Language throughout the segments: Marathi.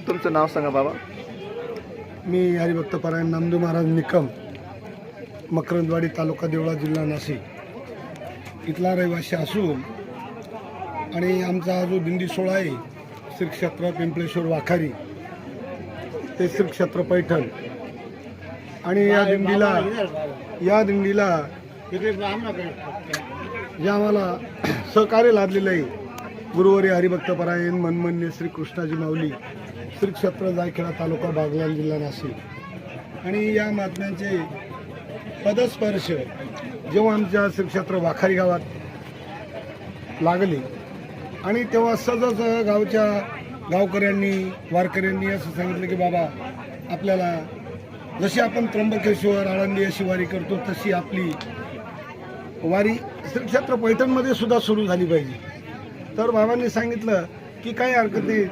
तुमचं नाव सांगा बाबा. मी हरिभक्त परायण नामदेव महाराज निकम, मकरंदवाडी, तालुका देवळा, जिल्हा नाशिक इथला रहिवासी असून आणि आमचा हा जो दिंडी सोहळा आहे श्री क्षेत्र पिंपळेश्वर वाखारी ते श्री क्षेत्र पैठण, आणि या दिंडीला जे आम्हाला सहकार्य लाभलेलं आहे गुरुवारी हरिभक्त परायण मनमन्य श्री कृष्णाजी माऊली, श्री क्षेत्र जायखेडा, तालुका बागलाण, जिल्हा नाशिक. आणि या महात्म्यांचे पदस्पर्श जेव्हा आमच्या श्री क्षेत्र वाखारी गावात लागले आणि तेव्हा सहजच गावच्या गावकऱ्यांनी, वारकऱ्यांनी असं सांगितलं की बाबा, आपल्याला जशी आपण त्र्यंबकेश्वर, आळंदी अशी वारी करतो तशी आपली वारी श्री क्षेत्र पैठणमध्ये सुद्धा सुरू झाली पाहिजे. तर बाबांनी सांगितलं की काही हरकत नाही,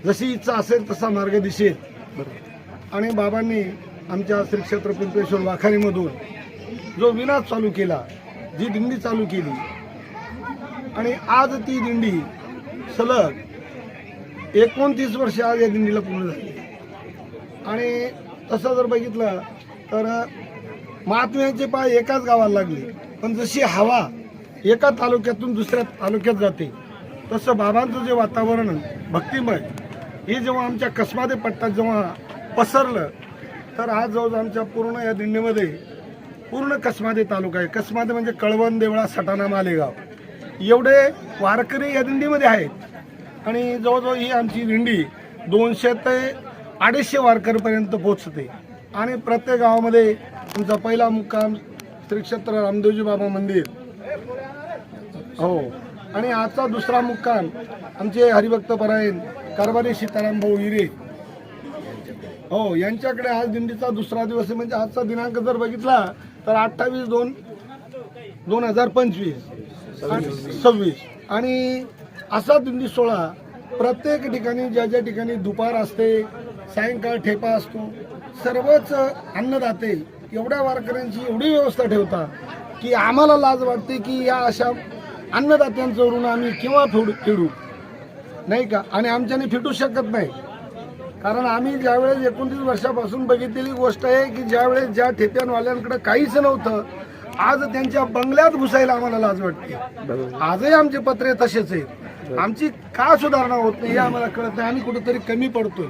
जशी इच्छा असेल तसा मार्ग दिसेल. आणि बाबांनी आमच्या श्री क्षेत्र पिंपळेश्वर वाखारीमधून जो विनाश चालू केला, जी दिंडी चालू केली, आणि आज ती दिंडी सलग 29 वर्ष आज या दिंडीला पूर्ण झाली. आणि तसं जर बघितलं तर महात्म्यांचे पाय एकाच गावाला लागले, पण जशी हवा एका तालुक्यातून दुसऱ्या तालुक्यात जाते तसं बाबांचं जे वातावरण भक्तिमय हे जेव्हा आमच्या कसमादे पट्ट्यात जेव्हा पसरलं, तर आज जवळ आमच्या पूर्ण या दिंडीमध्ये पूर्ण कसमादे तालुका आहे. कसमादे म्हणजे कळवण, देवळा, सटाणा, मालेगाव एवढे वारकरी या दिंडीमध्ये आहेत. आणि जवळजवळ ही आमची दिंडी 200 ते 250 वारकरीपर्यंत पोहोचते. आणि प्रत्येक गावामध्ये तुमचा पहिला मुक्काम श्री क्षेत्र रामदेवजी बाबा मंदिर, हो, आणि आजचा दुसरा मुक्काम आमचे हरिभक्त परायण कारभारी सीताराम भाऊ हिरे, हो, यांच्याकडे आज दिंडीचा दुसरा दिवस आहे. म्हणजे आजचा दिनांक जर बघितला तर 28/2/2025 आणि असा दिंडी सोहळा प्रत्येक ठिकाणी, ज्या ज्या ठिकाणी दुपार असते, सायंकाळ ठेपा असतो, सर्वच अन्नदाते एवढ्या वारकऱ्यांची एवढी व्यवस्था ठेवतात की आम्हाला लाज वाटते की या अशा अन्नदात्यांचं ऋण आम्ही केव्हा फेडू, नाही का. आणि आमच्याने फिटू शकत नाही, कारण आम्ही ज्यावेळेस 29 वर्षापासून बघितलेली गोष्ट आहे की ज्यावेळेस ज्या ठेप्यांवाल्यांकडे काहीच नव्हतं, आज त्यांच्या बंगल्यात घुसायला आम्हाला लाज वाटते. आजही आमचे पत्रे तसेच आहेत. आमची का सुधारणा होत नाही हे आम्हाला कळत नाही. आम्ही कुठेतरी कमी पडतोय.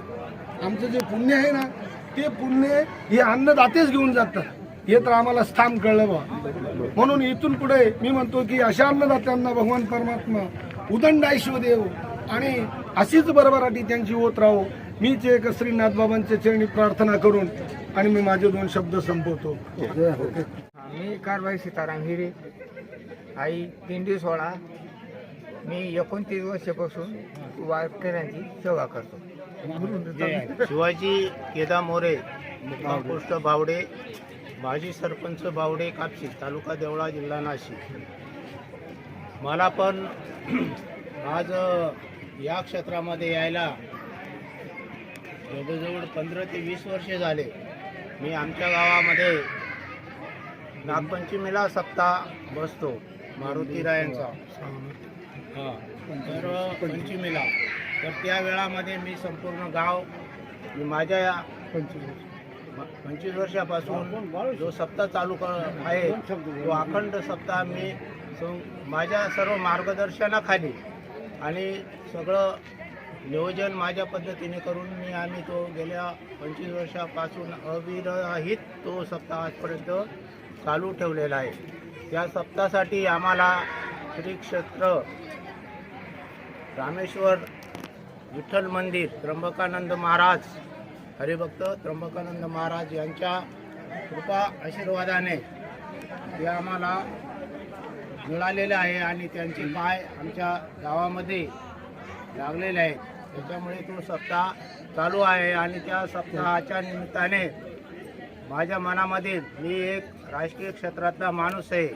आमचं जे पुण्य आहे ना, ते पुण्य हे अन्नदातेच घेऊन जातात, हे तर आम्हाला स्थान कळलं बा. म्हणून इथून पुढे मी म्हणतो की अशा अन्नदात्यांना भगवान परमात्मा उदंड आयुष्य देव आणि अशीच बरोबराटी त्यांची होत राहो. मीच एक श्रीनाथ बाबांच्या चरणी प्रार्थना करून आणि मी माझे 2 शब्द संपवतो. मी कारभारी सीताराम हिरे, आई दिंडी सोहळा. मी 29 वर्षापासून वारकऱ्यांची सेवा करतो. शिवाजी केदा मोरे, मुक्काम पोस्ट बावडे, माजी सरपंच बावडे कापशी, तालुका देवळा, जिल्हा नाशिक. मला पण आज या क्षेत्रामध्ये यायला जवळजवळ 15 ते 20 वर्षे झाले. मी आमच्या गावामध्ये नागपंचमीला सप्ताह बसतो मारुतीरायांचा, तर पंचमीला, तर त्या वेळामध्ये मी संपूर्ण गाव, मी माझ्या 25 वर्षापासून जो सप्ताह चालू आहे तो अखंड सप्ताह मी माझ्या सर्व मार्गदर्शनाखाली आणि सगळं नियोजन माझ्या पद्धतीने करून आम्ही तो गेल्या 25 वर्षापासून अविरहित तो सप्ताह आजपर्यंत चालू ठेवलेला आहे. त्या सप्ताहासाठी आम्हाला श्री क्षेत्र रामेश्वर विठ्ठल मंदिर, त्र्यंबकानंद महाराज, हरिभक्त त्र्यंबकानंद महाराज यांच्या कृपा आशीर्वादाने ते आम्हाला मिळालेले आहे आणि त्यांचे पाय आमच्या गावामध्ये लागलेले आहेत. त्याच्यामुळे तो सप्ताह चालू आहे. आणि त्या सप्ताहाच्या निमित्ताने माझ्या मनामध्ये, मी एक राजकीय क्षेत्रातला माणूस आहे,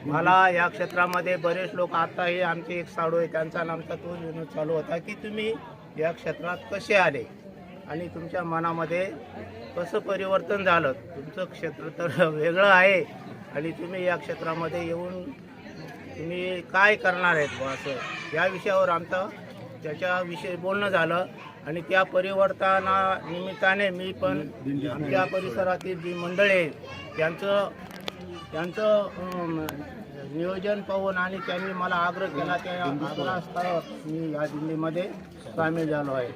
मला या क्षेत्रामध्ये बरेच लोक, आता हे आमचे एक साडू आहे त्यांचा नामचा तो विनोद चालू होता की तुम्ही या क्षेत्रात कसे आले आणि तुमच्या मनामध्ये कसं परिवर्तन झालं. तुमचं क्षेत्र तर वेगळं आहे आणि तुम्ही या क्षेत्रामध्ये येऊन तुम्ही काय करणार आहेत बुवा असं या विषयावर आमचं त्याच्याविषयी बोलणं झालं. आणि त्या परिवर्तना निमित्ताने मी पण आमच्या परिसरातील जी मंडळी आहेत त्यांचं नियोजन पाहून आणि त्यांनी मला आग्रह केला त्या आग्रहास्तव मी या दिल्लीमध्ये सामील झालो आहे.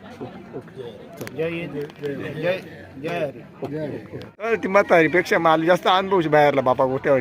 जय हिंद, जय जय हरी. ती म्हातारीपेक्षा मला जास्त अनुभव बाहेरला बापा गोट्यावर